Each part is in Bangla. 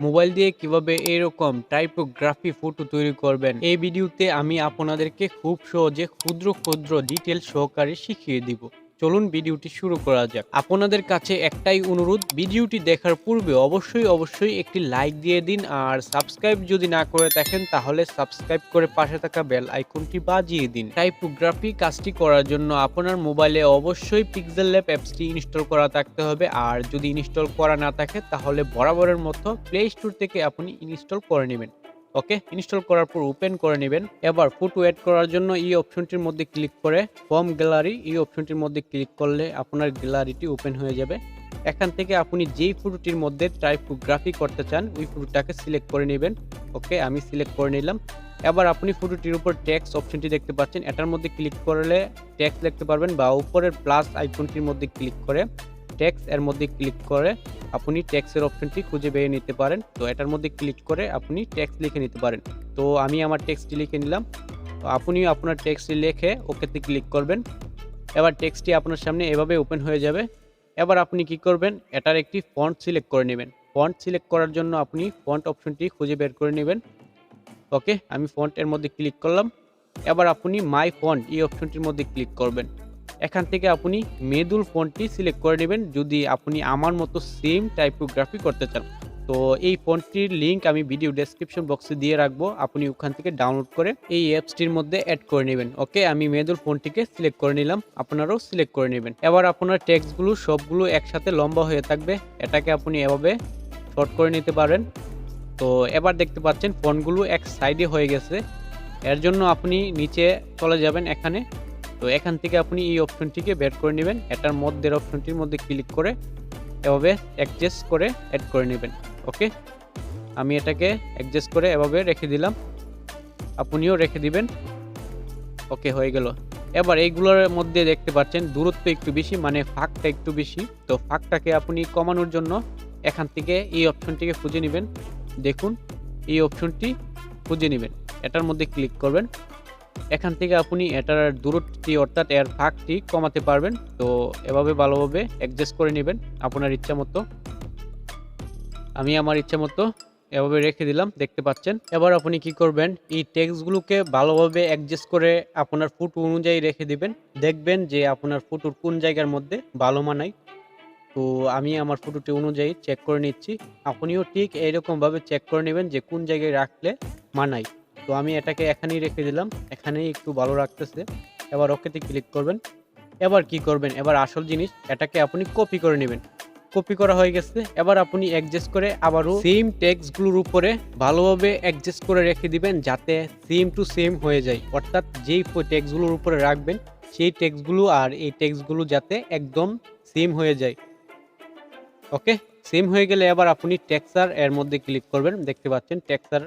মোবাইল দিয়ে কিভাবে এরকম টাইপোগ্রাফি ফটো তৈরি করবেন, এই ভিডিওতে আমি আপনাদেরকে খুব সহজে ক্ষুদ্র ক্ষুদ্র ডিটেল সহকারে শিখিয়ে দিব। চলুন ভিডিওটি শুরু করা যাক। আপনাদের কাছে একটাই অনুরোধ, ভিডিওটি দেখার পূর্বে অবশ্যই একটি লাইক দিয়ে দিন, আর সাবস্ক্রাইব যদি না করে থাকেন তাহলে সাবস্ক্রাইব করে পাশে থাকা বেল আইকনটি বাজিয়ে দিন। টাইপোগ্রাফি কাজটি করার জন্য আপনার মোবাইলে অবশ্যই পিক্সেলল্যাব অ্যাপসটি ইনস্টল করা থাকতে হবে, আর যদি ইনস্টল করা না থাকে তাহলে বরাবরের মতো প্লে স্টোর থেকে আপনি ইনস্টল করে নেবেন। ওকে, ইনস্টল করার পর ওপেন করে নেবেন। এবার ফটো অ্যাড করার জন্য এই অপশনটির মধ্যে ক্লিক করে ফ্রম গ্যালারি এই অপশনটির মধ্যে ক্লিক করলে আপনার গ্যালারিটি ওপেন হয়ে যাবে। এখান থেকে আপনি যেই ফটোটির মধ্যে টাইপোগ্রাফি করতে চান ওই ফটোটাকে সিলেক্ট করে নেবেন। ওকে, আমি সিলেক্ট করে নিলাম। এবার আপনি ফটোটির উপর টেক্সট অপশনটি দেখতে পাচ্ছেন, এটার মধ্যে ক্লিক করলে টেক্সট লিখতে পারবেন, বা উপরের প্লাস আইকনটির মধ্যে ক্লিক করে টেক্সট এর মধ্যে ক্লিক করে আপনি টেক্সটের অপশনটি খুঁজে বের নিতে পারেন। তো এটার মধ্যে ক্লিক করে আপনি টেক্সট লিখে নিতে পারেন। তো আমি আমার টেক্সটটি লিখে নিলাম। তো আপনিও আপনার টেক্সটটি লিখে ওকেতে ক্লিক করবেন। এবার টেক্সটটি আপনার সামনে এভাবে ওপেন হয়ে যাবে। এবার আপনি কি করবেন, এটার একটি ফন্ট সিলেক্ট করে নেবেন। ফন্ট সিলেক্ট করার জন্য আপনি ফন্ট অপশনটি খুঁজে বের করে নেবেন। ওকে, আমি ফন্টের মধ্যে ক্লিক করলাম। এবার আপনি মাই ফন্ট এই অপশনটির মধ্যে ক্লিক করবেন। এখান থেকে আপনি মেদুল ফন্টটি সিলেক্ট করে নেবেন যদি আপনি আমার মতো সেম টাইপোগ্রাফি করতে চান। তো এই ফন্টটির লিঙ্ক আমি ভিডিও ডেসক্রিপশন বক্সে দিয়ে রাখবো, আপনি ওখান থেকে ডাউনলোড করে এই অ্যাপসটির মধ্যে অ্যাড করে নেবেন। ওকে, আমি মেদুল ফন্টটিকে সিলেক্ট করে নিলাম, আপনারাও সিলেক্ট করে নেবেন। এবার আপনার টেক্সটগুলো সবগুলো একসাথে লম্বা হয়ে থাকবে, এটাকে আপনি এভাবে শর্ট করে নিতে পারেন। তো এবার দেখতে পাচ্ছেন ফন্টগুলো এক সাইডে হয়ে গেছে, এর জন্য আপনি নিচে চলে যাবেন এখানে। তো এখান থেকে আপনি এই অপশনটিকে বের করে নেবেন, এটার মধ্যের অপশনটির মধ্যে ক্লিক করে এভাবে অ্যাডজাস্ট করে অ্যাড করে নেবেন। ওকে, আমি এটাকে অ্যাডজাস্ট করে এভাবে রেখে দিলাম, আপনিও রেখে দিবেন। ওকে, হয়ে গেল। এবার এইগুলোর মধ্যে দেখতে পাচ্ছেন দূরত্ব একটু বেশি, মানে ফাঁকটা একটু বেশি। তো ফাঁকটাকে আপনি কমানোর জন্য এখান থেকে এই অপশনটিকে খুঁজে নেবেন। দেখুন, এই অপশনটি খুঁজে নেবেন, এটার মধ্যে ক্লিক করবেন। এখান থেকে আপনি এটার দূরত্বটি অর্থাৎ এর ফাঁকটি কমাতে পারবেন। তো এভাবে ভালোভাবে অ্যাডজাস্ট করে নেবেন আপনার ইচ্ছা মতো। আমি আমার ইচ্ছা মতো এভাবে রেখে দিলাম, দেখতে পাচ্ছেন। এবার আপনি কি করবেন, এই টেক্সটগুলোকে ভালোভাবে অ্যাডজাস্ট করে আপনার ফটো অনুযায়ী রেখে দিবেন। দেখবেন যে আপনার ফটোর কোন জায়গার মধ্যে ভালো মানায়। তো আমি আমার ফটোটি অনুযায়ী চেক করে নিচ্ছি, আপনিও ঠিক এইরকমভাবে চেক করে নেবেন যে কোন জায়গায় রাখলে মানায়। তো আমি এটাকে এখানেই রেখে দিলাম, এখানেই একটু ভালো রাখতেছে। এবার ওকেতে ক্লিক করবেন। এবার কি করবেন, এবার আসল জিনিস, এটাকে আপনি কপি করে নেবেন। কপি করা হয়ে গেছে। এবার আপনি অ্যাডজাস্ট করে আবারও সেম টেক্সটগুলোর উপরে ভালোভাবে অ্যাডজাস্ট করে রেখে দিবেন, যাতে সেম টু সেম হয়ে যায়। অর্থাৎ যেই টেক্সটগুলোর উপরে রাখবেন সেই টেক্সটগুলো আর এই টেক্সটগুলো যাতে একদম সেম হয়ে যায়। ওকে, সেম হয়ে গেলে এবার আপনি টেক্সচার এর মধ্যে ক্লিক করবেন, দেখতে পাচ্ছেন টেক্সচার।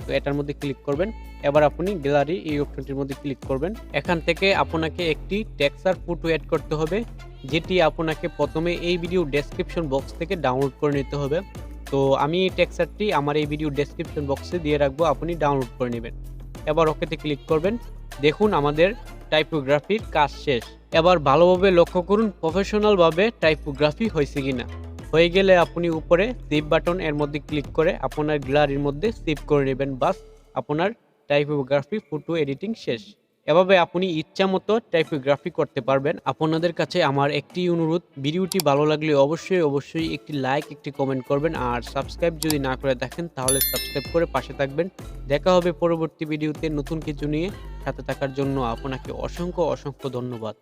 তো এটার মধ্যে ক্লিক করবেন। এবার আপনি গ্যালারি এই অপশনটির মধ্যে ক্লিক করবেন। এখান থেকে আপনাকে একটি টেক্সচার ফটো অ্যাড করতে হবে, যেটি আপনাকে প্রথমে এই ভিডিও ডেসক্রিপশন বক্স থেকে ডাউনলোড করে নিতে হবে। তো আমি এই টেক্সচারটি আমার এই ভিডিও ডেসক্রিপশন বক্সে দিয়ে রাখবো, আপনি ডাউনলোড করে নেবেন। এবার ওকেতে ক্লিক করবেন। দেখুন আমাদের টাইপোগ্রাফির কাজ শেষ। এবার ভালোভাবে লক্ষ্য করুন প্রফেশনালভাবে টাইপোগ্রাফি হয়েছে কিনা। হয়ে গেলে আপনি উপরে সেভ বাটন এর মধ্যে ক্লিক করে আপনার গ্যালারির মধ্যে সেভ করে নেবেন। বাস, আপনার টাইপোগ্রাফি ফটো এডিটিং শেষ। এভাবে আপনি ইচ্ছা মতো টাইপোগ্রাফি করতে পারবেন। আপনাদের কাছে আমার একটি অনুরোধ, ভিডিওটি ভালো লাগলে অবশ্যই একটি লাইক, একটি কমেন্ট করবেন, আর সাবস্ক্রাইব যদি না করে থাকেন তাহলে সাবস্ক্রাইব করে পাশে থাকবেন। দেখা হবে পরবর্তী ভিডিওতে নতুন কিছু নিয়ে। সাথে থাকার জন্য আপনাকে অসংখ্য ধন্যবাদ।